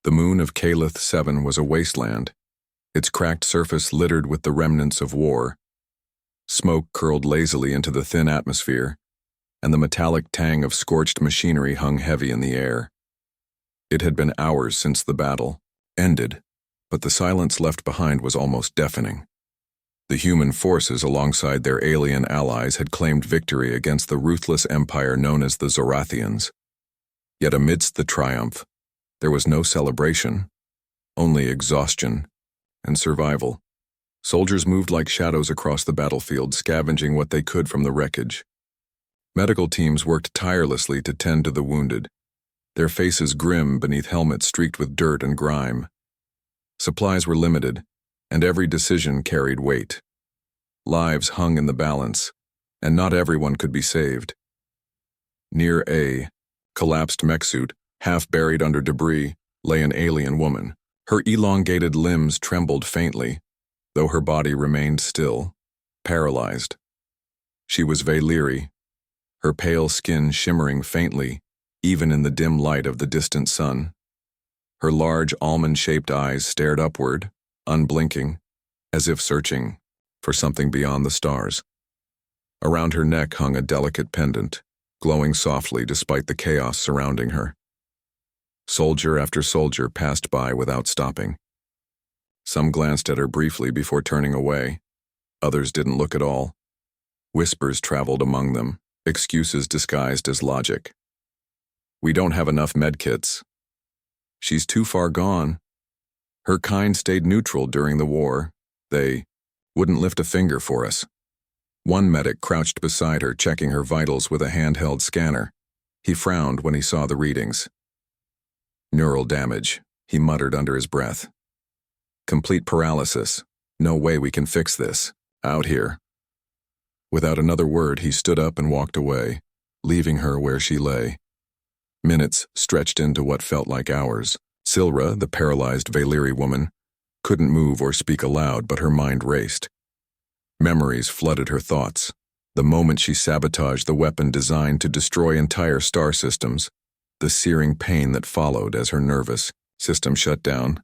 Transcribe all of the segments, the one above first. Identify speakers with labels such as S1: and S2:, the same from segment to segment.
S1: The moon of Calith 7 was a wasteland, its cracked surface littered with the remnants of war. Smoke curled lazily into the thin atmosphere, and the metallic tang of scorched machinery hung heavy in the air. It had been hours since the battle ended, but the silence left behind was almost deafening. The human forces alongside their alien allies had claimed victory against the ruthless empire known as the Zorathians. Yet amidst the triumph, there was no celebration, only exhaustion and survival. Soldiers moved like shadows across the battlefield, scavenging what they could from the wreckage. Medical teams worked tirelessly to tend to the wounded, their faces grim beneath helmets streaked with dirt and grime. Supplies were limited, and every decision carried weight. Lives hung in the balance, and not everyone could be saved. Near a collapsed mech suit, half buried under debris, lay an alien woman. Her elongated limbs trembled faintly, though her body remained still, paralyzed. She was Valyri, her pale skin shimmering faintly, even in the dim light of the distant sun. Her large almond-shaped eyes stared upward, unblinking, as if searching for something beyond the stars. Around her neck hung a delicate pendant, glowing softly despite the chaos surrounding her. Soldier after soldier passed by without stopping. Some glanced at her briefly before turning away. Others didn't look at all. Whispers traveled among them, excuses disguised as logic. "We don't have enough medkits. She's too far gone. Her kind stayed neutral during the war. They wouldn't lift a finger for us." One medic crouched beside her, checking her vitals with a handheld scanner. He frowned when he saw the readings. "Neural damage," he muttered under his breath. "Complete paralysis. No way we can fix this. Out here." Without another word, he stood up and walked away, leaving her where she lay. Minutes stretched into what felt like hours. Silra, the paralyzed Valyri woman, couldn't move or speak aloud, but her mind raced. Memories flooded her thoughts. The moment she sabotaged the weapon designed to destroy entire star systems, the searing pain that followed as her nervous system shut down,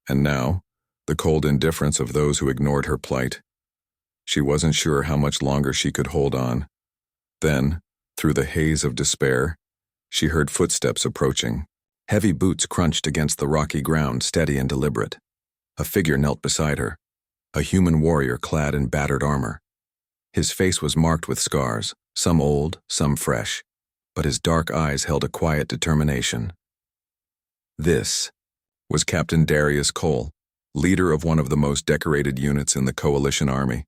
S1: and now, the cold indifference of those who ignored her plight. She wasn't sure how much longer she could hold on. Then, through the haze of despair, she heard footsteps approaching. Heavy boots crunched against the rocky ground, steady and deliberate. A figure knelt beside her, a human warrior clad in battered armor. His face was marked with scars, some old, some fresh, but his dark eyes held a quiet determination. This was Captain Darius Cole, leader of one of the most decorated units in the Coalition Army.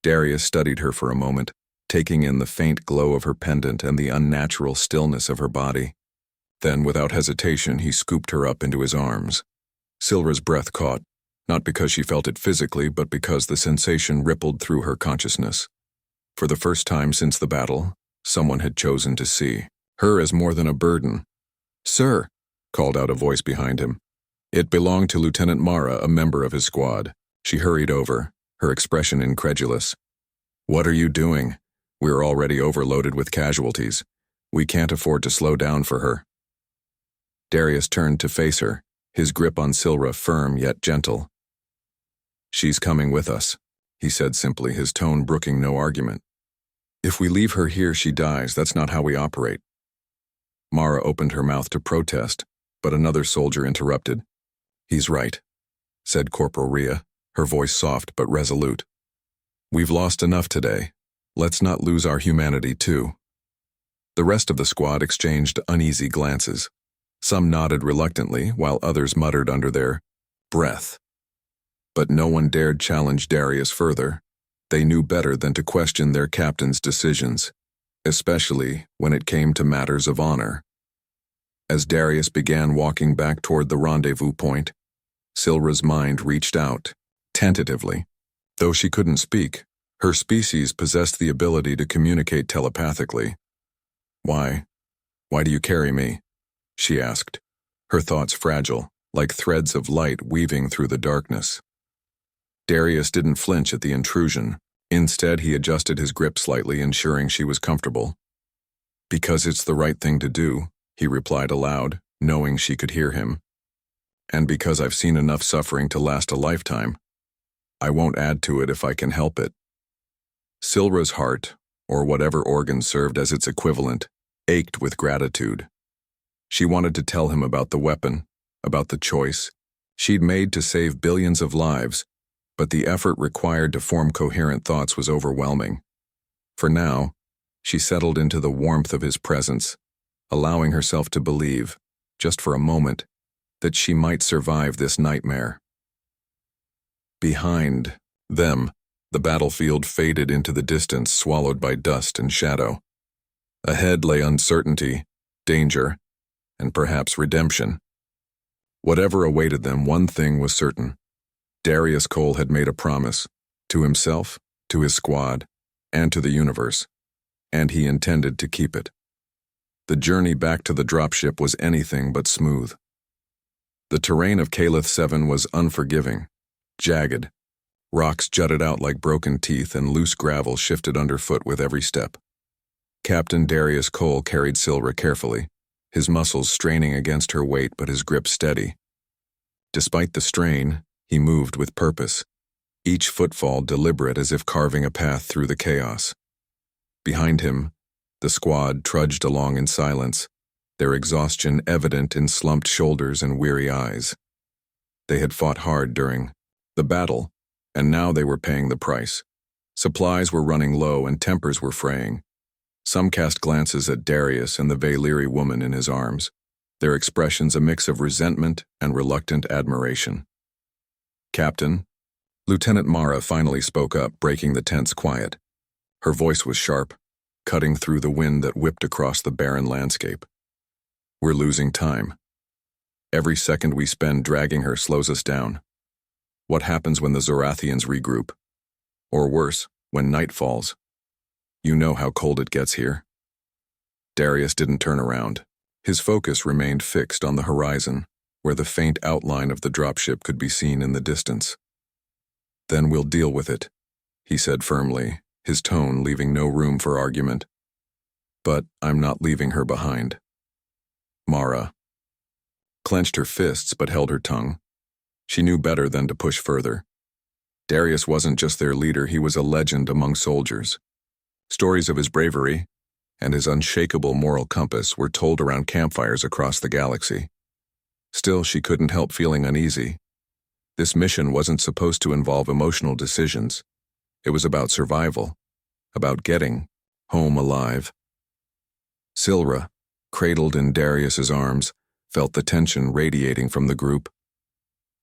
S1: Darius studied her for a moment, taking in the faint glow of her pendant and the unnatural stillness of her body. Then, without hesitation, he scooped her up into his arms. Silra's breath caught, not because she felt it physically, but because the sensation rippled through her consciousness. For the first time since the battle, someone had chosen to see her as more than a burden. "Sir," called out a voice behind him. It belonged to Lieutenant Mara, a member of his squad. She hurried over, her expression incredulous. "What are you doing? We're already overloaded with casualties. We can't afford to slow down for her." Darius turned to face her, his grip on Silra firm yet gentle. "She's coming with us," he said simply, his tone brooking no argument. "If we leave her here, she dies. That's not how we operate." Mara opened her mouth to protest, but another soldier interrupted. "He's right," said Corporal Rhea, her voice soft but resolute. "We've lost enough today. Let's not lose our humanity, too." The rest of the squad exchanged uneasy glances. Some nodded reluctantly, while others muttered under their breath. But no one dared challenge Darius further. They knew better than to question their captain's decisions, especially when it came to matters of honor. As Darius began walking back toward the rendezvous point, Silra's mind reached out, tentatively. Though she couldn't speak, her species possessed the ability to communicate telepathically. Why do you carry me?" she asked, her thoughts fragile, like threads of light weaving through the darkness. Darius didn't flinch at the intrusion. Instead, he adjusted his grip slightly, ensuring she was comfortable. "Because it's the right thing to do," he replied aloud, knowing she could hear him. And because I've seen enough suffering to last a lifetime, I won't add to it if I can help it. Silra's heart, or whatever organ served as its equivalent, ached with gratitude. She wanted to tell him about the weapon, about the choice she'd made to save billions of lives, but the effort required to form coherent thoughts was overwhelming. For now, she settled into the warmth of his presence, allowing herself to believe, just for a moment, that she might survive this nightmare. Behind them, the battlefield faded into the distance, swallowed by dust and shadow. Ahead lay uncertainty, danger, and perhaps redemption. Whatever awaited them, one thing was certain. Darius Cole had made a promise, to himself, to his squad, and to the universe, and he intended to keep it. The journey back to the dropship was anything but smooth. The terrain of Calith 7 was unforgiving, jagged. Rocks jutted out like broken teeth and loose gravel shifted underfoot with every step. Captain Darius Cole carried Silra carefully, his muscles straining against her weight but his grip steady. Despite the strain, he moved with purpose, each footfall deliberate as if carving a path through the chaos. Behind him, the squad trudged along in silence, their exhaustion evident in slumped shoulders and weary eyes. They had fought hard during the battle, and now they were paying the price. Supplies were running low and tempers were fraying. Some cast glances at Darius and the Valyri woman in his arms, their expressions a mix of resentment and reluctant admiration. "Captain," Lieutenant Mara finally spoke up, breaking the tense quiet. Her voice was sharp, cutting through the wind that whipped across the barren landscape. "We're losing time. Every second we spend dragging her slows us down. What happens when the Zorathians regroup? Or worse, when night falls? You know how cold it gets here." Darius didn't turn around. His focus remained fixed on the horizon, where the faint outline of the dropship could be seen in the distance. "Then we'll deal with it," he said firmly, his tone leaving no room for argument. "But I'm not leaving her behind." Mara clenched her fists but held her tongue. She knew better than to push further. Darius wasn't just their leader, he was a legend among soldiers. Stories of his bravery and his unshakable moral compass were told around campfires across the galaxy. Still, she couldn't help feeling uneasy. This mission wasn't supposed to involve emotional decisions. It was about survival, about getting home alive. Silra, cradled in Darius's arms, felt the tension radiating from the group.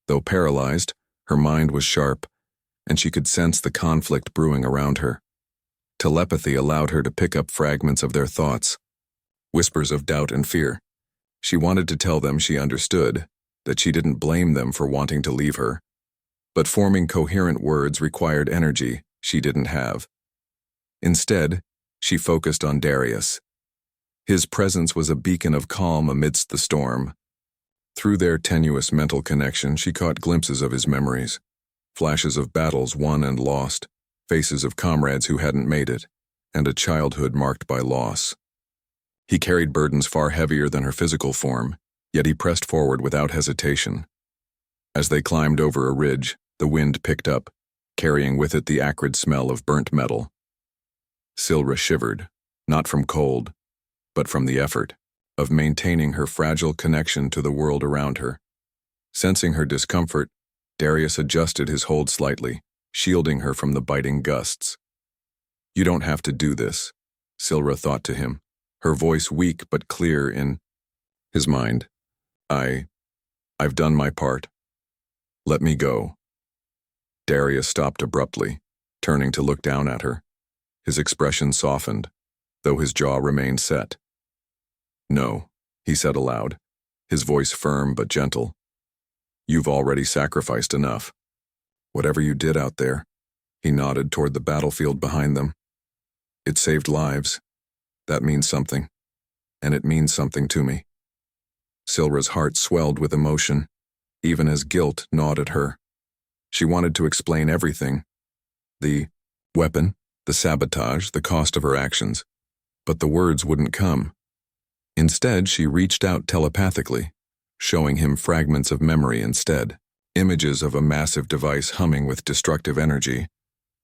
S1: Though paralyzed, her mind was sharp, and she could sense the conflict brewing around her. Telepathy allowed her to pick up fragments of their thoughts, whispers of doubt and fear. She wanted to tell them she understood, that she didn't blame them for wanting to leave her. But forming coherent words required energy she didn't have. Instead, she focused on Darius. His presence was a beacon of calm amidst the storm. Through their tenuous mental connection, she caught glimpses of his memories, flashes of battles won and lost, faces of comrades who hadn't made it, and a childhood marked by loss. He carried burdens far heavier than her physical form, yet he pressed forward without hesitation. As they climbed over a ridge, the wind picked up, carrying with it the acrid smell of burnt metal. Silra shivered, not from cold, but from the effort of maintaining her fragile connection to the world around her. Sensing her discomfort, Darius adjusted his hold slightly, shielding her from the biting gusts. "You don't have to do this," Silra thought to him, her voice weak but clear in his mind. I've done my part. Let me go." Darius stopped abruptly, turning to look down at her. His expression softened, though his jaw remained set. "No," he said aloud, his voice firm but gentle. "You've already sacrificed enough. Whatever you did out there," he nodded toward the battlefield behind them. "It saved lives. That means something, and it means something to me." Silra's heart swelled with emotion, even as guilt gnawed at her. She wanted to explain everything. The weapon, the sabotage, the cost of her actions. But the words wouldn't come. Instead, she reached out telepathically, showing him fragments of memory instead. Images of a massive device humming with destructive energy,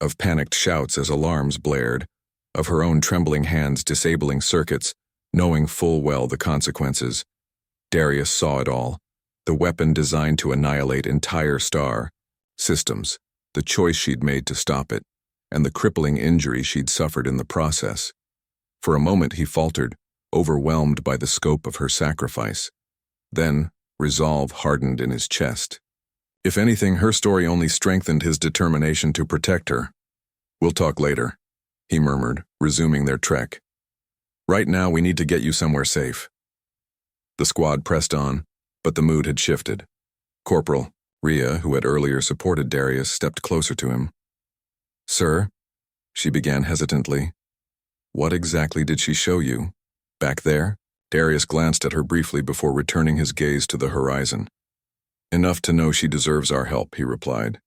S1: of panicked shouts as alarms blared, of her own trembling hands disabling circuits, knowing full well the consequences. Darius saw it all. The weapon designed to annihilate entire star systems, the choice she'd made to stop it, and the crippling injury she'd suffered in the process. For a moment he faltered, overwhelmed by the scope of her sacrifice. Then, resolve hardened in his chest. If anything, her story only strengthened his determination to protect her. "We'll talk later," he murmured, resuming their trek. "Right now we need to get you somewhere safe." The squad pressed on, but the mood had shifted. Corporal Rhea, who had earlier supported Darius, stepped closer to him. "Sir," she began hesitantly. "What exactly did she show you? Back there?" Darius glanced at her briefly before returning his gaze to the horizon. "Enough to know she deserves our help," he replied.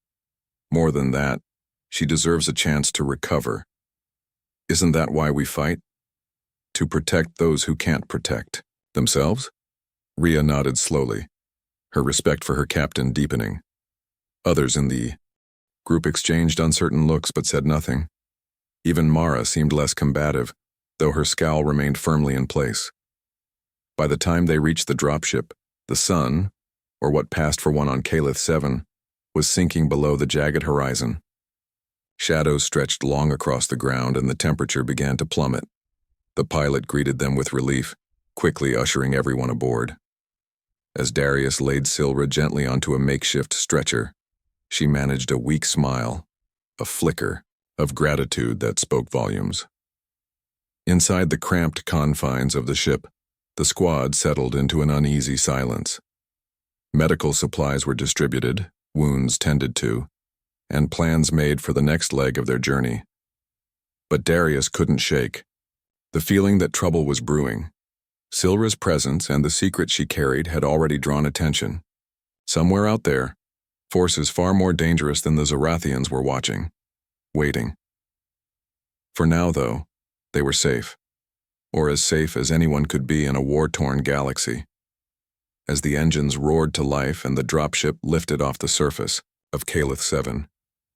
S1: "More than that, she deserves a chance to recover. Isn't that why we fight? To protect those who can't protect themselves?" Rhea nodded slowly, her respect for her captain deepening. Others in the group exchanged uncertain looks but said nothing. Even Mara seemed less combative, though her scowl remained firmly in place. By the time they reached the dropship, the sun, or what passed for one on Calith 7, was sinking below the jagged horizon. Shadows stretched long across the ground and the temperature began to plummet. The pilot greeted them with relief, quickly ushering everyone aboard. As Darius laid Silra gently onto a makeshift stretcher, she managed a weak smile, a flicker of gratitude that spoke volumes. Inside the cramped confines of the ship, the squad settled into an uneasy silence. Medical supplies were distributed, wounds tended to, and plans made for the next leg of their journey. But Darius couldn't shake the feeling that trouble was brewing. Silra's presence and the secret she carried had already drawn attention. Somewhere out there, forces far more dangerous than the Zorathians were watching, waiting. For now, though, they were safe, or as safe as anyone could be in a war-torn galaxy. As the engines roared to life and the dropship lifted off the surface of Calith 7,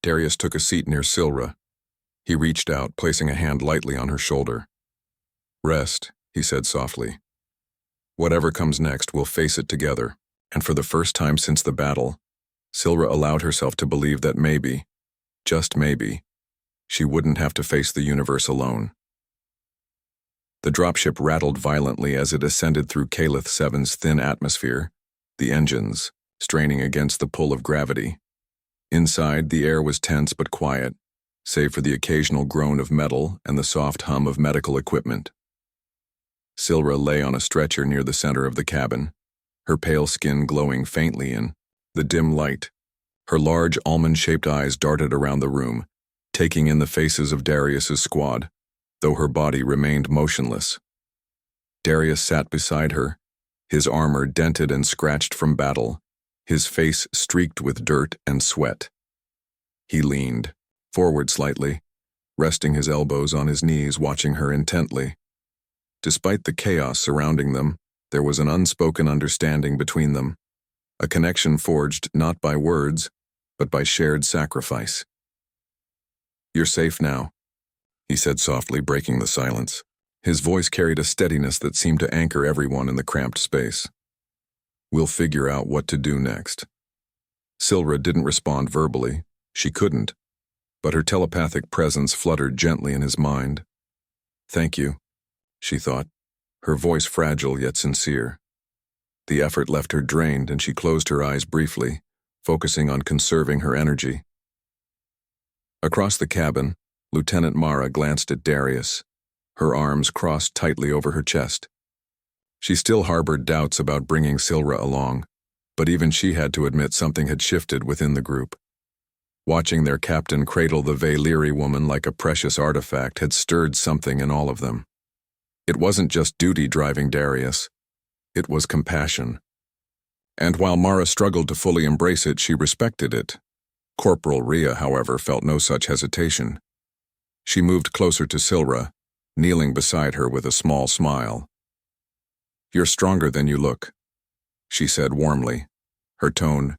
S1: Darius took a seat near Silra. He reached out, placing a hand lightly on her shoulder. "Rest," he said softly. "Whatever comes next, we'll face it together." And for the first time since the battle, Silra allowed herself to believe that maybe, just maybe, she wouldn't have to face the universe alone. The dropship rattled violently as it ascended through Calith 7's thin atmosphere, the engines straining against the pull of gravity. Inside, the air was tense but quiet, save for the occasional groan of metal and the soft hum of medical equipment. Silra lay on a stretcher near the center of the cabin, her pale skin glowing faintly in the dim light. Her large almond-shaped eyes darted around the room, taking in the faces of Darius's squad, though her body remained motionless. Darius sat beside her, his armor dented and scratched from battle, his face streaked with dirt and sweat. He leaned forward slightly, resting his elbows on his knees, watching her intently. Despite the chaos surrounding them, there was an unspoken understanding between them, a connection forged not by words, but by shared sacrifice. "You're safe now," he said softly, breaking the silence. His voice carried a steadiness that seemed to anchor everyone in the cramped space. "We'll figure out what to do next." Silra didn't respond verbally. She couldn't, but her telepathic presence fluttered gently in his mind. "Thank you," she thought, her voice fragile yet sincere. The effort left her drained and she closed her eyes briefly, focusing on conserving her energy. Across the cabin, Lieutenant Mara glanced at Darius, her arms crossed tightly over her chest. She still harbored doubts about bringing Silra along, but even she had to admit something had shifted within the group. Watching their captain cradle the Valyri woman like a precious artifact had stirred something in all of them. It wasn't just duty driving Darius, it was compassion. And while Mara struggled to fully embrace it, she respected it. Corporal Rhea, however, felt no such hesitation. She moved closer to Silra, kneeling beside her with a small smile. "You're stronger than you look." she said warmly, her tone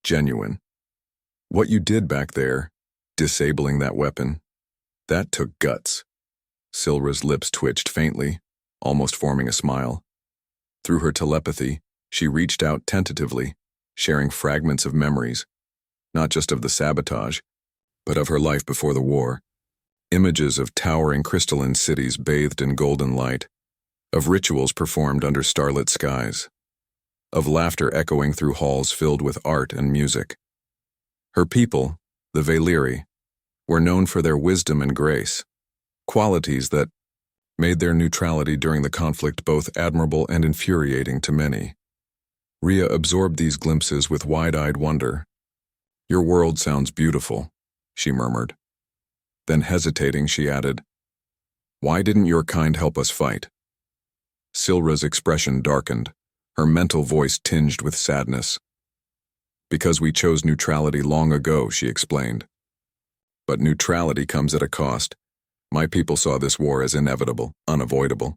S1: genuine. What you did back there, disabling that weapon, that took guts. Silra's lips twitched faintly, almost forming a smile. Through her telepathy, she reached out tentatively, sharing fragments of memories, not just of the sabotage, but of her life before the war. Images of towering crystalline cities bathed in golden light, of rituals performed under starlit skies, of laughter echoing through halls filled with art and music. Her people, the Valyri, were known for their wisdom and grace, qualities that made their neutrality during the conflict both admirable and infuriating to many. Rhea absorbed these glimpses with wide-eyed wonder. "Your world sounds beautiful," she murmured. Then hesitating, she added, "Why didn't your kind help us fight?" Silra's expression darkened, her mental voice tinged with sadness. "Because we chose neutrality long ago," she explained. "But neutrality comes at a cost. My people saw this war as inevitable, unavoidable.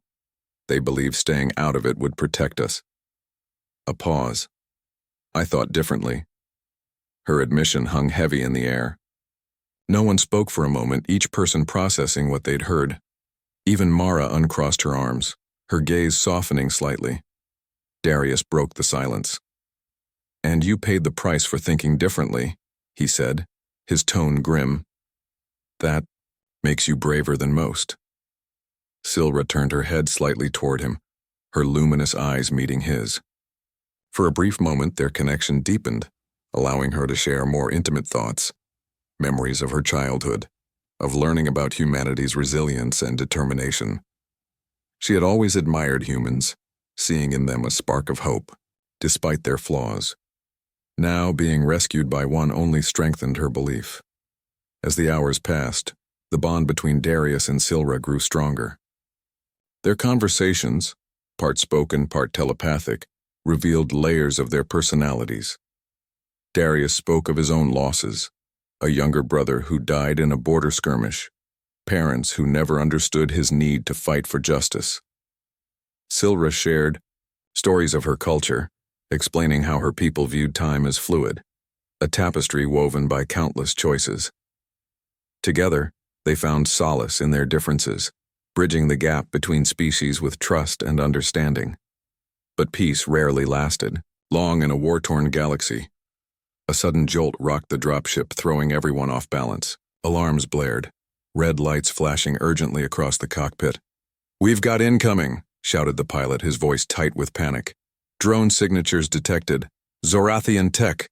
S1: They believed staying out of it would protect us." A pause. "I thought differently." Her admission hung heavy in the air. No one spoke for a moment, each person processing what they'd heard. Even Mara uncrossed her arms, her gaze softening slightly. Darius broke the silence. "And you paid the price for thinking differently," he said, his tone grim. "That makes you braver than most." Silra turned her head slightly toward him, her luminous eyes meeting his. For a brief moment, their connection deepened, allowing her to share more intimate thoughts, memories of her childhood, of learning about humanity's resilience and determination. She had always admired humans, seeing in them a spark of hope, despite their flaws. Now, being rescued by one only strengthened her belief. As the hours passed, the bond between Darius and Silra grew stronger. Their conversations, part spoken, part telepathic, revealed layers of their personalities. Darius spoke of his own losses, a younger brother who died in a border skirmish, parents who never understood his need to fight for justice. Silra shared stories of her culture, explaining how her people viewed time as fluid, a tapestry woven by countless choices. Together, they found solace in their differences, bridging the gap between species with trust and understanding. But peace rarely lasted, long in a war-torn galaxy. A sudden jolt rocked the dropship, throwing everyone off balance. Alarms blared, red lights flashing urgently across the cockpit. "We've got incoming," shouted the pilot, his voice tight with panic. "Drone signatures detected. Zorathian tech."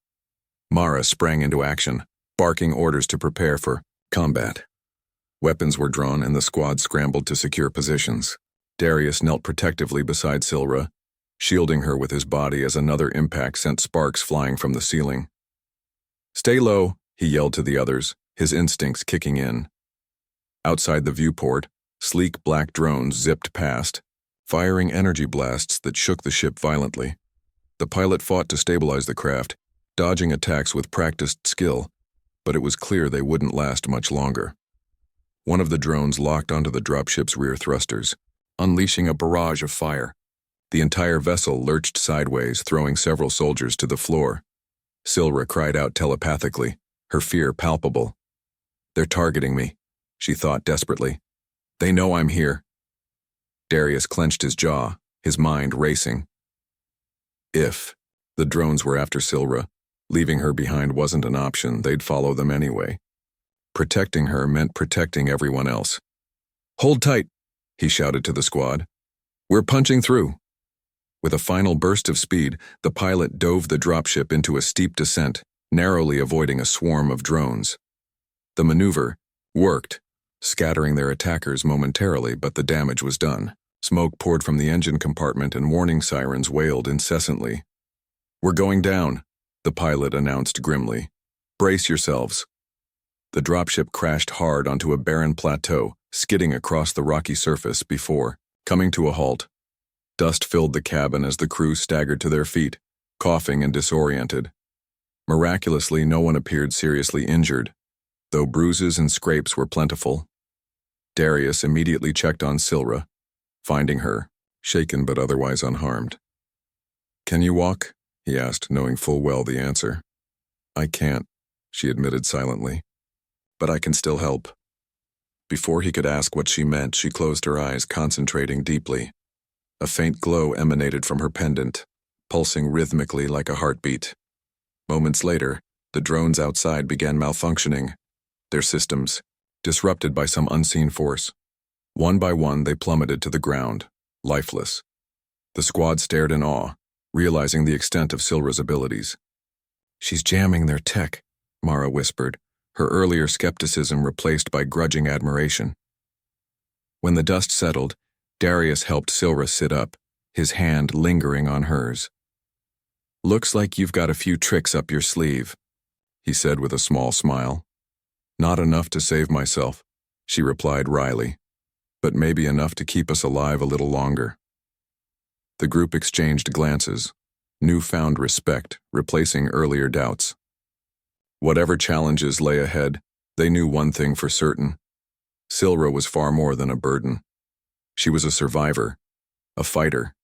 S1: Mara sprang into action, barking orders to prepare for combat. Weapons were drawn and the squad scrambled to secure positions. Darius knelt protectively beside Silra, shielding her with his body as another impact sent sparks flying from the ceiling. "Stay low," he yelled to the others, his instincts kicking in. Outside the viewport, sleek black drones zipped past, firing energy blasts that shook the ship violently. The pilot fought to stabilize the craft, dodging attacks with practiced skill, but it was clear they wouldn't last much longer. One of the drones locked onto the dropship's rear thrusters, unleashing a barrage of fire. The entire vessel lurched sideways, throwing several soldiers to the floor. Silra cried out telepathically, her fear palpable. "They're targeting me," she thought desperately. "They know I'm here." Darius clenched his jaw, his mind racing. If the drones were after Silra, leaving her behind wasn't an option, they'd follow them anyway. Protecting her meant protecting everyone else. "Hold tight," he shouted to the squad. "We're punching through." With a final burst of speed, the pilot dove the dropship into a steep descent, narrowly avoiding a swarm of drones. The maneuver worked, scattering their attackers momentarily, but the damage was done. Smoke poured from the engine compartment and warning sirens wailed incessantly. "We're going down," the pilot announced grimly. "Brace yourselves." The dropship crashed hard onto a barren plateau, skidding across the rocky surface before coming to a halt. Dust filled the cabin as the crew staggered to their feet, coughing and disoriented. Miraculously, no one appeared seriously injured, though bruises and scrapes were plentiful. Darius immediately checked on Silra, finding her, shaken but otherwise unharmed. Can you walk? He asked, knowing full well the answer. I can't, she admitted silently. But I can still help. Before he could ask what she meant, she closed her eyes, concentrating deeply. A faint glow emanated from her pendant, pulsing rhythmically like a heartbeat. Moments later, the drones outside began malfunctioning, their systems disrupted by some unseen force. One by one, they plummeted to the ground, lifeless. The squad stared in awe, realizing the extent of Silra's abilities. She's jamming their tech, Mara whispered, her earlier skepticism replaced by grudging admiration. When the dust settled, Darius helped Silra sit up, his hand lingering on hers. Looks like you've got a few tricks up your sleeve, he said with a small smile. Not enough to save myself, she replied wryly, but maybe enough to keep us alive a little longer. The group exchanged glances, newfound respect replacing earlier doubts. Whatever challenges lay ahead, they knew one thing for certain. Silra was far more than a burden. She was a survivor, a fighter,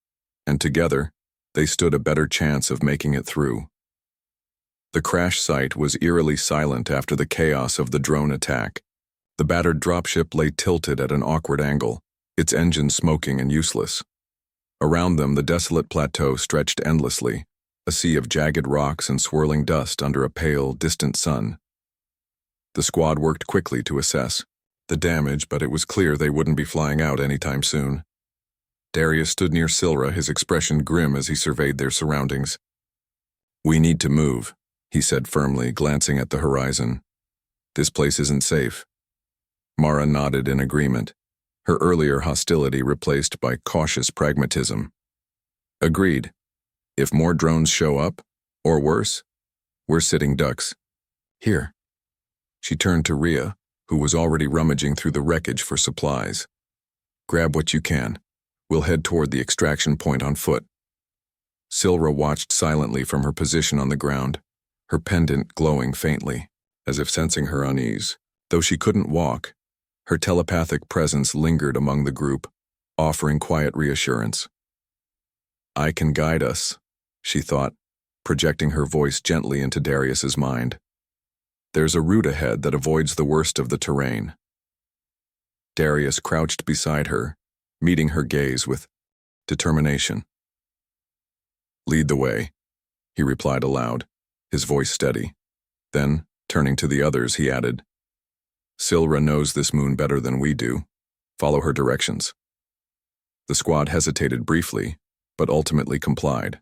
S1: and together, they stood a better chance of making it through. The crash site was eerily silent after the chaos of the drone attack. The battered dropship lay tilted at an awkward angle, its engine smoking and useless. Around them, the desolate plateau stretched endlessly, a sea of jagged rocks and swirling dust under a pale, distant sun. The squad worked quickly to assess the damage, but it was clear they wouldn't be flying out anytime soon. Darius stood near Silra, his expression grim as he surveyed their surroundings. We need to move, he said firmly, glancing at the horizon. This place isn't safe. Mara nodded in agreement, her earlier hostility replaced by cautious pragmatism. Agreed. If more drones show up, or worse, we're sitting ducks. Here. She turned to Rhea, who was already rummaging through the wreckage for supplies. Grab what you can. We'll head toward the extraction point on foot. Silra watched silently from her position on the ground, her pendant glowing faintly, as if sensing her unease. Though she couldn't walk, her telepathic presence lingered among the group, offering quiet reassurance. I can guide us, she thought, projecting her voice gently into Darius's mind. There's a route ahead that avoids the worst of the terrain. Darius crouched beside her, meeting her gaze with determination. Lead the way, he replied aloud, his voice steady. Then, turning to the others, he added, Silra knows this moon better than we do. Follow her directions. The squad hesitated briefly, but ultimately complied.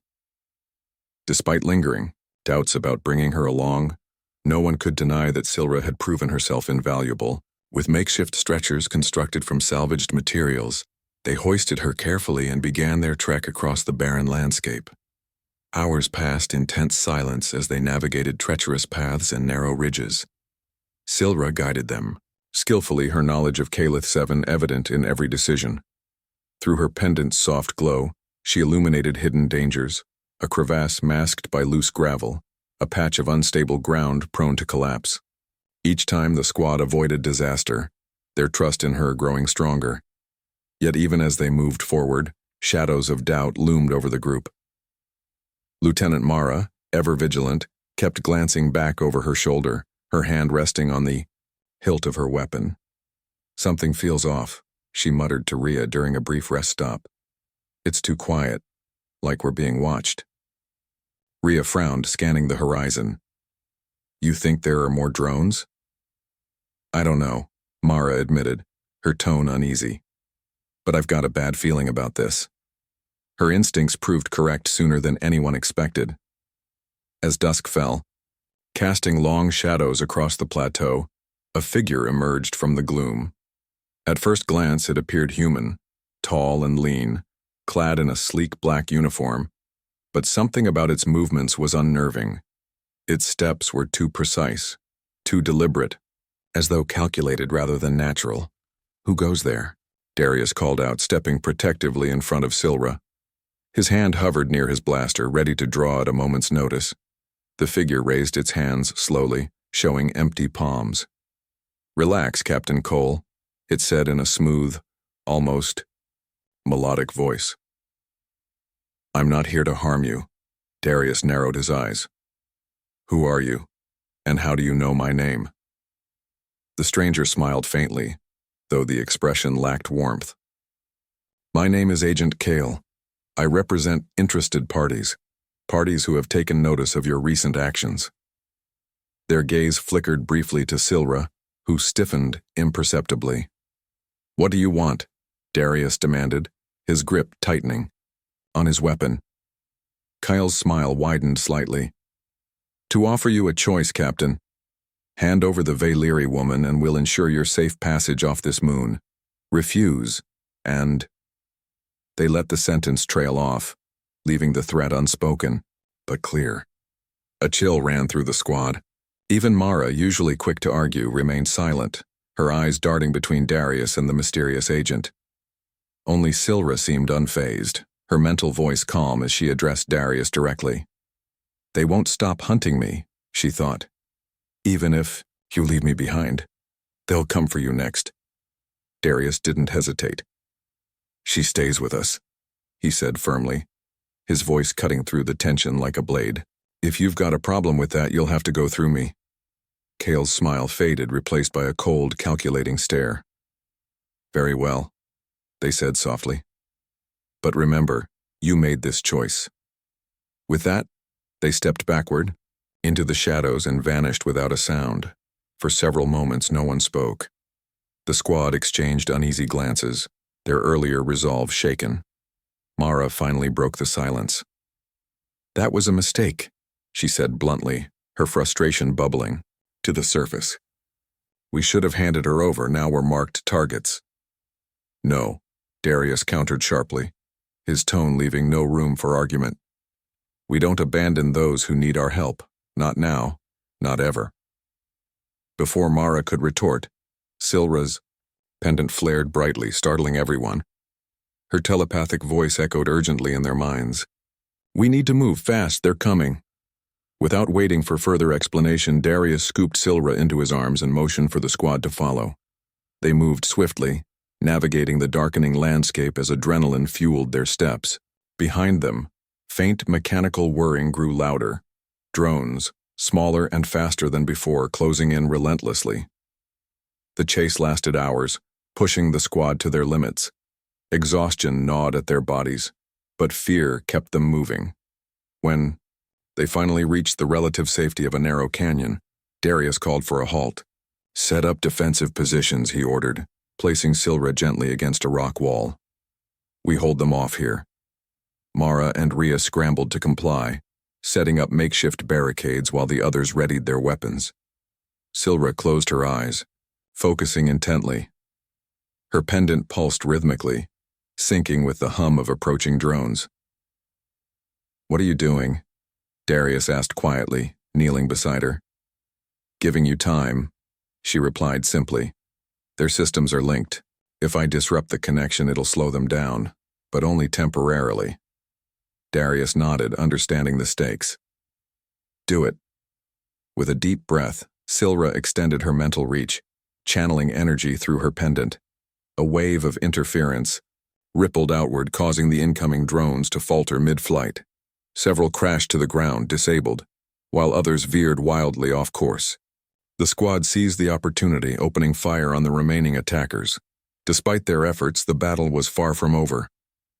S1: Despite lingering doubts about bringing her along, no one could deny that Silra had proven herself invaluable. With makeshift stretchers constructed from salvaged materials, they hoisted her carefully and began their trek across the barren landscape. Hours passed in tense silence as they navigated treacherous paths and narrow ridges. Silra guided them, skillfully, her knowledge of Calith 7 evident in every decision. Through her pendant's soft glow, she illuminated hidden dangers, a crevasse masked by loose gravel, a patch of unstable ground prone to collapse. Each time the squad avoided disaster, their trust in her growing stronger. Yet even as they moved forward, shadows of doubt loomed over the group. Lieutenant Mara, ever vigilant, kept glancing back over her shoulder, her hand resting on the hilt of her weapon. Something feels off, she muttered to Rhea during a brief rest stop. It's too quiet, like we're being watched. Rhea frowned, scanning the horizon. You think there are more drones? I don't know, Mara admitted, her tone uneasy. But I've got a bad feeling about this. Her instincts proved correct sooner than anyone expected. As dusk fell, casting long shadows across the plateau, a figure emerged from the gloom. At first glance, it appeared human, tall and lean, clad in a sleek black uniform, but something about its movements was unnerving. Its steps were too precise, too deliberate, as though calculated rather than natural. Who goes there? Darius called out, stepping protectively in front of Silra. His hand hovered near his blaster, ready to draw at a moment's notice. The figure raised its hands slowly, showing empty palms. Relax, Captain Cole, it said in a smooth, almost melodic voice. I'm not here to harm you, Darius narrowed his eyes. Who are you, and how do you know my name? The stranger smiled faintly, though the expression lacked warmth. My name is Agent Kale. I represent interested parties who have taken notice of your recent actions. Their gaze flickered briefly to Silra, who stiffened imperceptibly. What do you want? Darius demanded, his grip tightening on his weapon. Kyle's smile widened slightly. To offer you a choice, Captain. Hand over the Valyri woman and we'll ensure your safe passage off this moon. Refuse, and... They let the sentence trail off, leaving the threat unspoken, but clear. A chill ran through the squad. Even Mara, usually quick to argue, remained silent, her eyes darting between Darius and the mysterious agent. Only Silra seemed unfazed, her mental voice calm as she addressed Darius directly. They won't stop hunting me, she thought. Even if you leave me behind, they'll come for you next. Darius didn't hesitate. She stays with us, he said firmly, his voice cutting through the tension like a blade. If you've got a problem with that, you'll have to go through me. Kale's smile faded, replaced by a cold, calculating stare. Very well, they said softly. But remember, you made this choice. With that, they stepped backward, into the shadows and vanished without a sound. For several moments, no one spoke. The squad exchanged uneasy glances, their earlier resolve shaken. Mara finally broke the silence. That was a mistake, she said bluntly, her frustration bubbling to the surface. We should have handed her over, now we're marked targets. No, Darius countered sharply, his tone leaving no room for argument. We don't abandon those who need our help, not now, not ever. Before Mara could retort, Silra's pendant flared brightly, startling everyone. Her telepathic voice echoed urgently in their minds. We need to move fast, they're coming. Without waiting for further explanation, Darius scooped Silra into his arms and motioned for the squad to follow. They moved swiftly, navigating the darkening landscape as adrenaline fueled their steps. Behind them, faint mechanical whirring grew louder. Drones, smaller and faster than before, closing in relentlessly. The chase lasted hours, pushing the squad to their limits. Exhaustion gnawed at their bodies, but fear kept them moving. When they finally reached the relative safety of a narrow canyon, Darius called for a halt. Set up defensive positions, he ordered, placing Silra gently against a rock wall. We hold them off here. Mara and Rhea scrambled to comply, setting up makeshift barricades while the others readied their weapons. Silra closed her eyes, focusing intently. Her pendant pulsed rhythmically, syncing with the hum of approaching drones. What are you doing? Darius asked quietly, kneeling beside her. Giving you time, she replied simply. Their systems are linked. If I disrupt the connection, it'll slow them down, but only temporarily. Darius nodded, understanding the stakes. Do it. With a deep breath, Silra extended her mental reach, channeling energy through her pendant. A wave of interference rippled outward, causing the incoming drones to falter mid-flight. Several crashed to the ground, disabled, while others veered wildly off course. The squad seized the opportunity, opening fire on the remaining attackers. Despite their efforts, the battle was far from over.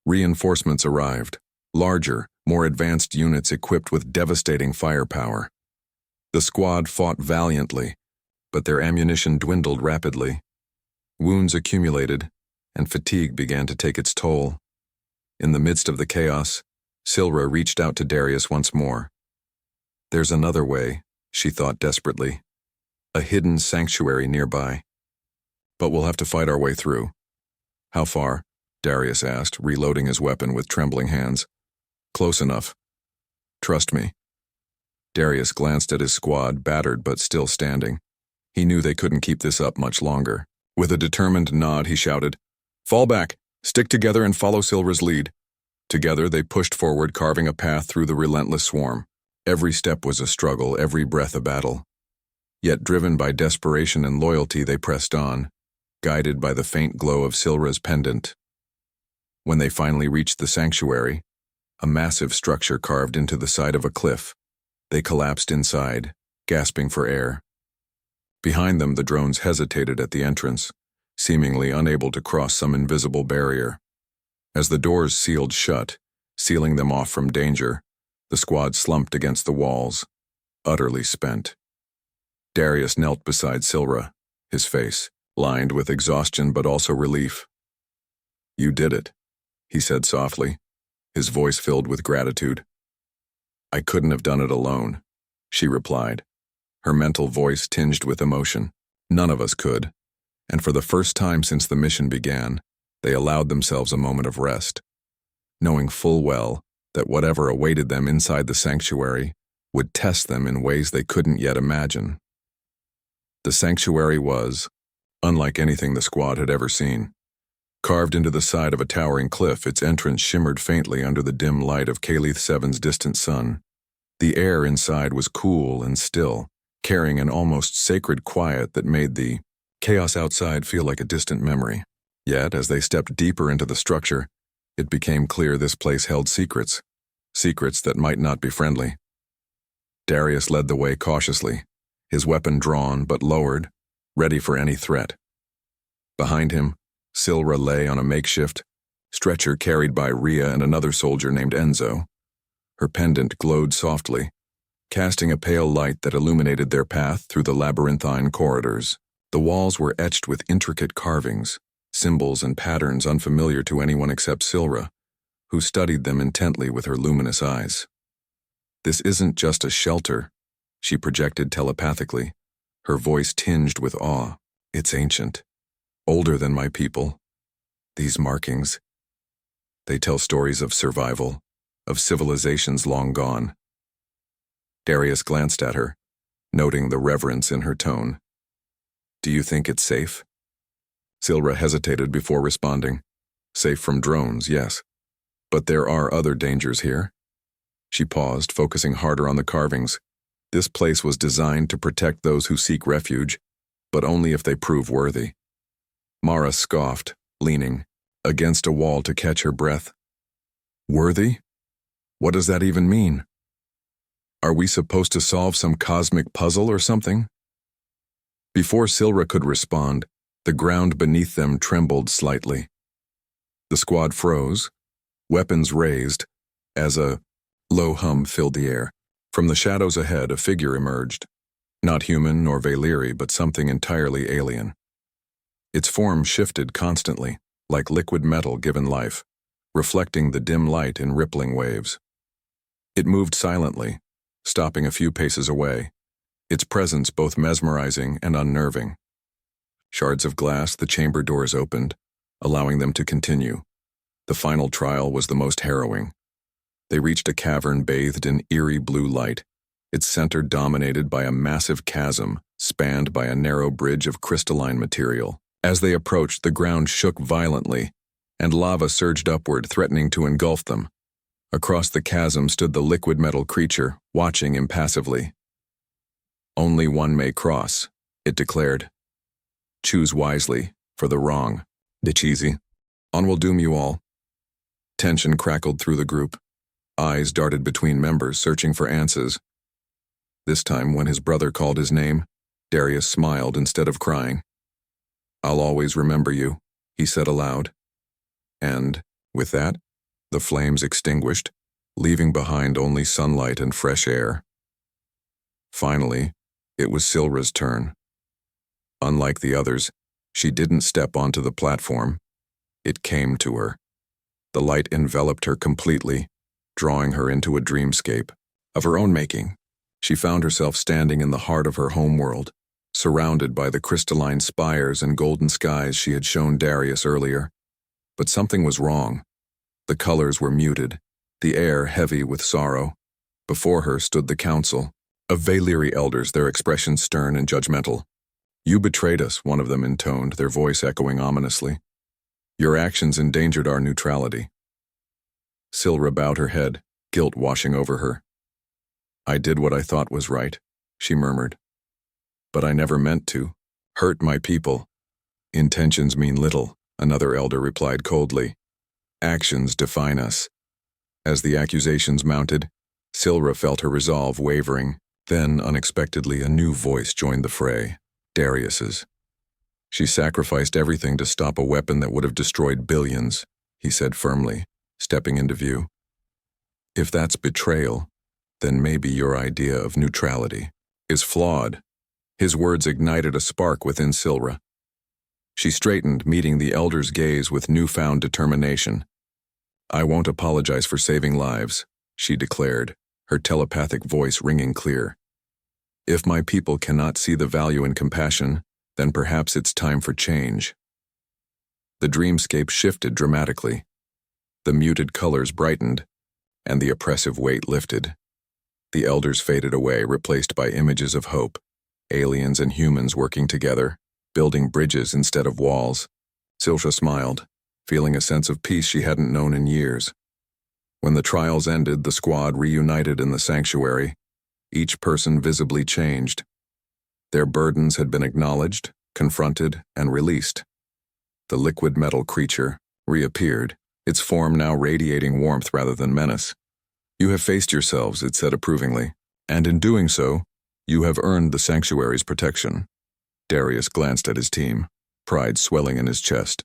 S1: Reinforcements arrived, larger, more advanced units equipped with devastating firepower. The squad fought valiantly, but their ammunition dwindled rapidly. Wounds accumulated, and fatigue began to take its toll. In the midst of the chaos, Silra reached out to Darius once more. There's another way, she thought desperately. A hidden sanctuary nearby. But we'll have to fight our way through. How far? Darius asked, reloading his weapon with trembling hands. Close enough. Trust me. Darius glanced at his squad, battered but still standing. He knew they couldn't keep this up much longer. With a determined nod, he shouted, Fall back, stick together and follow Silra's lead. Together, they pushed forward, carving a path through the relentless swarm. Every step was a struggle, every breath a battle. Yet driven by desperation and loyalty, they pressed on, guided by the faint glow of Silra's pendant. When they finally reached the sanctuary, a massive structure carved into the side of a cliff. They collapsed inside, gasping for air. Behind them, the drones hesitated at the entrance, seemingly unable to cross some invisible barrier. As the doors sealed shut, sealing them off from danger, the squad slumped against the walls, utterly spent. Darius knelt beside Silra, his face lined with exhaustion but also relief. "You did it," he said softly, his voice filled with gratitude. "I couldn't have done it alone," she replied, her mental voice tinged with emotion. "None of us could." And for the first time since the mission began, they allowed themselves a moment of rest, knowing full well that whatever awaited them inside the sanctuary would test them in ways they couldn't yet imagine. The sanctuary was unlike anything the squad had ever seen. Carved into the side of a towering cliff, its entrance shimmered faintly under the dim light of Calith 7's distant sun. The air inside was cool and still, carrying an almost sacred quiet that made the chaos outside feel like a distant memory. Yet, as they stepped deeper into the structure, it became clear this place held secrets that might not be friendly. Darius led the way cautiously, his weapon drawn but lowered, ready for any threat. Behind him, Silra lay on a makeshift stretcher carried by Rhea and another soldier named Enzo. Her pendant glowed softly, casting a pale light that illuminated their path through the labyrinthine corridors. The walls were etched with intricate carvings, symbols and patterns unfamiliar to anyone except Silra, who studied them intently with her luminous eyes. "This isn't just a shelter," she projected telepathically, her voice tinged with awe. "It's ancient, older than my people. These markings, they tell stories of survival, of civilizations long gone." Darius glanced at her, noting the reverence in her tone. "Do you think it's safe?" Silra hesitated before responding. "Safe from drones, yes. But there are other dangers here." She paused, focusing harder on the carvings. This place was designed to protect those who seek refuge, but only if they prove worthy. Mara scoffed, leaning against a wall to catch her breath. "Worthy? What does that even mean? Are we supposed to solve some cosmic puzzle or something?" Before Silra could respond, the ground beneath them trembled slightly. The squad froze, weapons raised, as a low hum filled the air. From the shadows ahead, a figure emerged. Not human nor Valyri, but something entirely alien. Its form shifted constantly, like liquid metal given life, reflecting the dim light in rippling waves. It moved silently, stopping a few paces away, its presence both mesmerizing and unnerving. Shards of glass, the chamber doors opened, allowing them to continue. The final trial was the most harrowing. They reached a cavern bathed in eerie blue light, its center dominated by a massive chasm spanned by a narrow bridge of crystalline material. As they approached, the ground shook violently, and lava surged upward, threatening to engulf them. Across the chasm stood the liquid metal creature, watching impassively. "Only one may cross," it declared. "Choose wisely, for the wrong. Dichizi. On will doom you all." Tension crackled through the group. Eyes darted between members, searching for answers. This time, when his brother called his name, Darius smiled instead of crying. "I'll always remember you," he said aloud. And, with that, the flames extinguished, leaving behind only sunlight and fresh air. Finally, it was Silra's turn. Unlike the others, she didn't step onto the platform. It came to her. The light enveloped her completely, drawing her into a dreamscape of her own making. She found herself standing in the heart of her homeworld, surrounded by the crystalline spires and golden skies she had shown Darius earlier. But something was wrong. The colors were muted, the air heavy with sorrow. Before her stood the council, of Valyri elders, their expressions stern and judgmental. "You betrayed us," one of them intoned, their voice echoing ominously. "Your actions endangered our neutrality." Silra bowed her head, guilt washing over her. "I did what I thought was right," she murmured. "But I never meant to hurt my people." "Intentions mean little," another elder replied coldly. "Actions define us." As the accusations mounted, Silra felt her resolve wavering. Then, unexpectedly, a new voice joined the fray, Darius's. She sacrificed everything to stop a weapon that would have destroyed billions, he said firmly, stepping into view. If that's betrayal, then maybe your idea of neutrality is flawed. His words ignited a spark within Silra. She straightened, meeting the elder's gaze with newfound determination. I won't apologize for saving lives, she declared, her telepathic voice ringing clear. If my people cannot see the value in compassion, then perhaps it's time for change. The dreamscape shifted dramatically. The muted colors brightened, and the oppressive weight lifted. The elders faded away, replaced by images of hope, aliens and humans working together, building bridges instead of walls. Silra smiled, feeling a sense of peace she hadn't known in years. When the trials ended, the squad reunited in the sanctuary, each person visibly changed. Their burdens had been acknowledged, confronted, and released. The liquid metal creature reappeared, its form now radiating warmth rather than menace. You have faced yourselves, it said approvingly, and in doing so, you have earned the sanctuary's protection. Darius glanced at his team, pride swelling in his chest.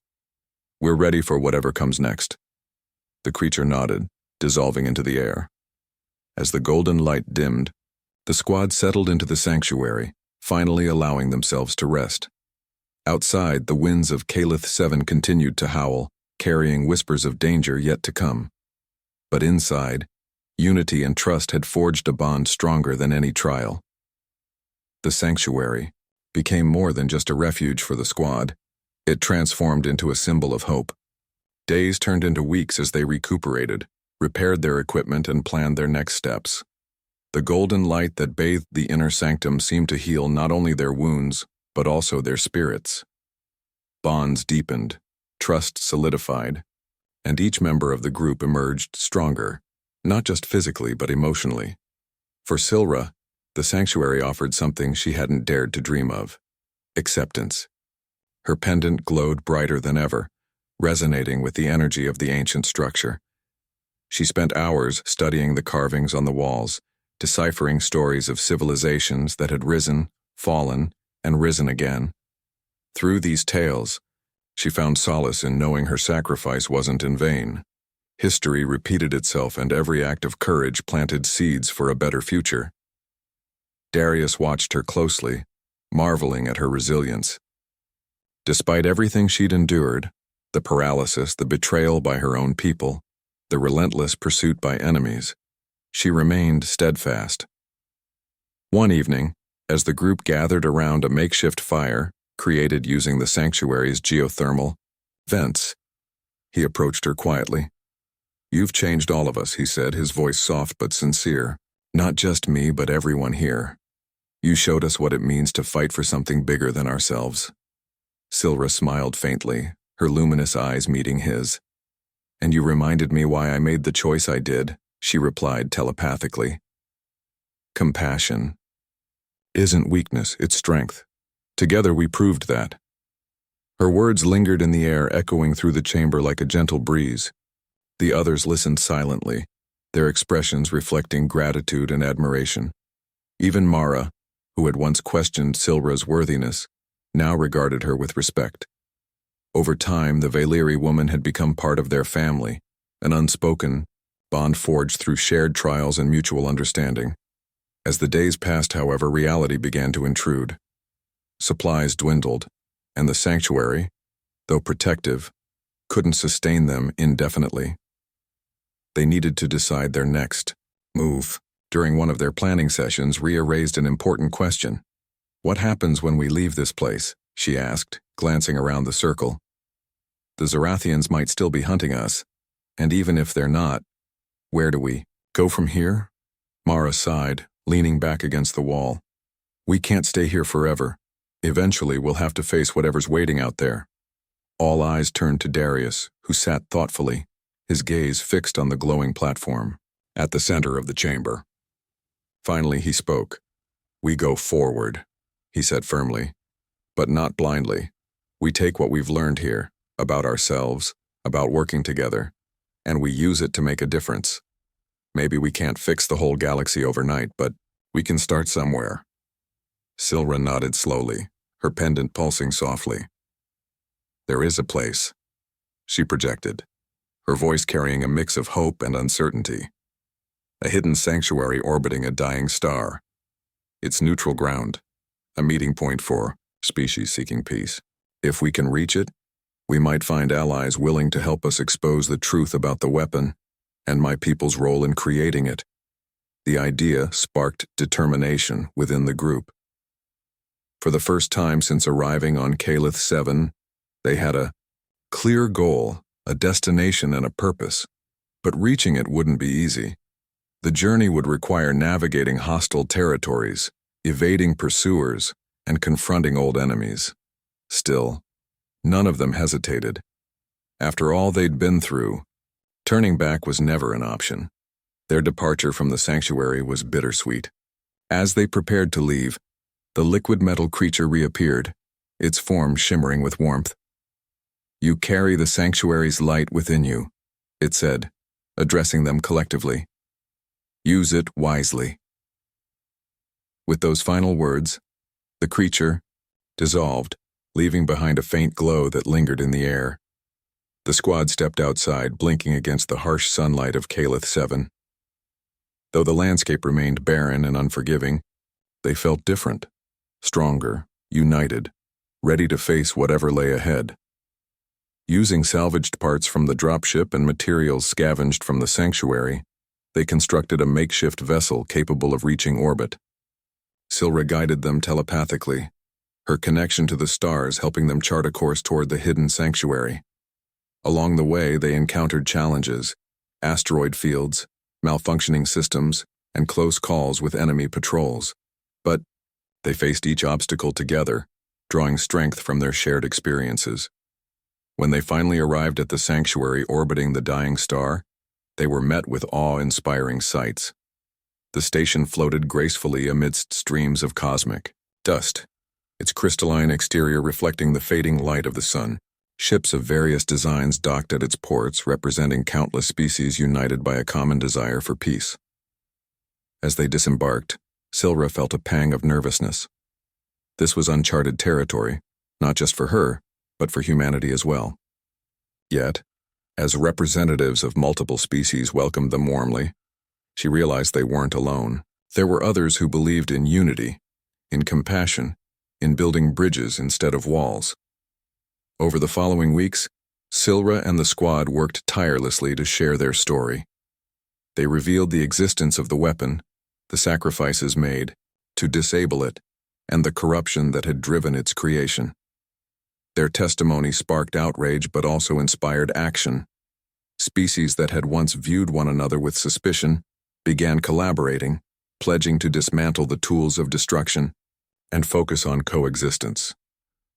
S1: We're ready for whatever comes next. The creature nodded, dissolving into the air. As the golden light dimmed, the squad settled into the sanctuary, finally allowing themselves to rest. Outside, the winds of Calith 7 continued to howl, carrying whispers of danger yet to come. But inside, unity and trust had forged a bond stronger than any trial. The sanctuary became more than just a refuge for the squad. It transformed into a symbol of hope. Days turned into weeks as they recuperated, repaired their equipment, and planned their next steps. The golden light that bathed the inner sanctum seemed to heal not only their wounds, but also their spirits. Bonds deepened, trust solidified, and each member of the group emerged stronger, not just physically but emotionally. For Silra, the sanctuary offered something she hadn't dared to dream of: acceptance. Her pendant glowed brighter than ever, resonating with the energy of the ancient structure. She spent hours studying the carvings on the walls, deciphering stories of civilizations that had risen, fallen, and risen again. Through these tales, she found solace in knowing her sacrifice wasn't in vain. History repeated itself, and every act of courage planted seeds for a better future. Darius watched her closely, marveling at her resilience. Despite everything she'd endured, the paralysis, the betrayal by her own people, the relentless pursuit by enemies, she remained steadfast. One evening, as the group gathered around a makeshift fire created using the sanctuary's geothermal vents, he approached her quietly. You've changed all of us, he said, his voice soft but sincere. Not just me, but everyone here. You showed us what it means to fight for something bigger than ourselves. Silra smiled faintly, her luminous eyes meeting his. And you reminded me why I made the choice I did, she replied telepathically. Compassion isn't weakness, it's strength. Together we proved that. Her words lingered in the air, echoing through the chamber like a gentle breeze. The others listened silently, their expressions reflecting gratitude and admiration. Even Mara, who had once questioned Silra's worthiness, now regarded her with respect. Over time, the Valyri woman had become part of their family, an unspoken bond forged through shared trials and mutual understanding. As the days passed, however, reality began to intrude. Supplies dwindled, and the sanctuary, though protective, couldn't sustain them indefinitely. They needed to decide their next move. During one of their planning sessions, Rhea raised an important question. What happens when we leave this place? She asked, glancing around the circle. The Zarathians might still be hunting us, and even if they're not, where do we go from here? Mara sighed, leaning back against the wall. We can't stay here forever. Eventually, we'll have to face whatever's waiting out there. All eyes turned to Darius, who sat thoughtfully, his gaze fixed on the glowing platform at the center of the chamber. Finally, he spoke. We go forward, he said firmly, but not blindly. We take what we've learned here, about ourselves, about working together, and we use it to make a difference. Maybe we can't fix the whole galaxy overnight, but we can start somewhere. Silra nodded slowly, her pendant pulsing softly. There is a place, she projected, her voice carrying a mix of hope and uncertainty. A hidden sanctuary orbiting a dying star. Its neutral ground, a meeting point for species seeking peace. If we can reach it, we might find allies willing to help us expose the truth about the weapon and my people's role in creating it. The idea sparked determination within the group. For the first time since arriving on Calith 7, they had a clear goal, a destination and a purpose, but reaching it wouldn't be easy. The journey would require navigating hostile territories, evading pursuers, and confronting old enemies. Still, none of them hesitated. After all they'd been through, turning back was never an option. Their departure from the sanctuary was bittersweet. As they prepared to leave, the liquid metal creature reappeared, its form shimmering with warmth. "You carry the sanctuary's light within you," it said, addressing them collectively. "Use it wisely." With those final words, the creature dissolved, leaving behind a faint glow that lingered in the air. The squad stepped outside, blinking against the harsh sunlight of Calith 7. Though the landscape remained barren and unforgiving, they felt different, stronger, united, ready to face whatever lay ahead. Using salvaged parts from the dropship and materials scavenged from the sanctuary, they constructed a makeshift vessel capable of reaching orbit. Silra guided them telepathically, her connection to the stars helping them chart a course toward the hidden sanctuary. Along the way, they encountered challenges, asteroid fields, malfunctioning systems, and close calls with enemy patrols. But they faced each obstacle together, drawing strength from their shared experiences. When they finally arrived at the sanctuary orbiting the dying star, they were met with awe-inspiring sights. The station floated gracefully amidst streams of cosmic dust, its crystalline exterior reflecting the fading light of the sun. Ships of various designs docked at its ports, representing countless species united by a common desire for peace. As they disembarked, Silra felt a pang of nervousness. This was uncharted territory, not just for her, but for humanity as well. Yet, as representatives of multiple species welcomed them warmly, she realized they weren't alone. There were others who believed in unity, in compassion, in building bridges instead of walls. Over the following weeks, Silra and the squad worked tirelessly to share their story. They revealed the existence of the weapon, the sacrifices made to disable it, and the corruption that had driven its creation. Their testimony sparked outrage but also inspired action. Species that had once viewed one another with suspicion began collaborating, pledging to dismantle the tools of destruction and focus on coexistence.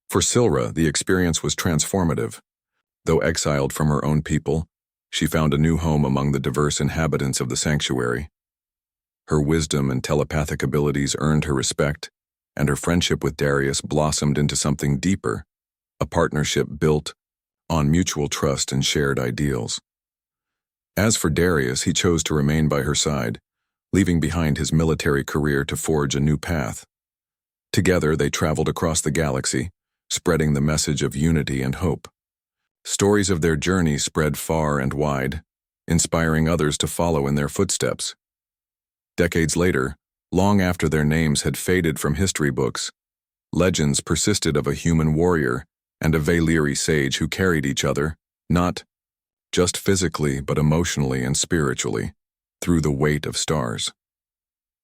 S1: For Silra, the experience was transformative. Though exiled from her own people, she found a new home among the diverse inhabitants of the sanctuary. Her wisdom and telepathic abilities earned her respect, and her friendship with Darius blossomed into something deeper, a partnership built on mutual trust and shared ideals. As for Darius, he chose to remain by her side, leaving behind his military career to forge a new path. Together, they traveled across the galaxy, spreading the message of unity and hope. Stories of their journey spread far and wide, inspiring others to follow in their footsteps. Decades later, long after their names had faded from history books, legends persisted of a human warrior and a Valyri sage who carried each other, not just physically but emotionally and spiritually, through the weight of stars.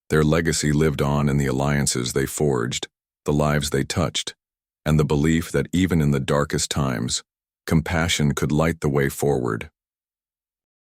S1: Their legacy lived on in the alliances they forged, the lives they touched, and the belief that even in the darkest times, compassion could light the way forward.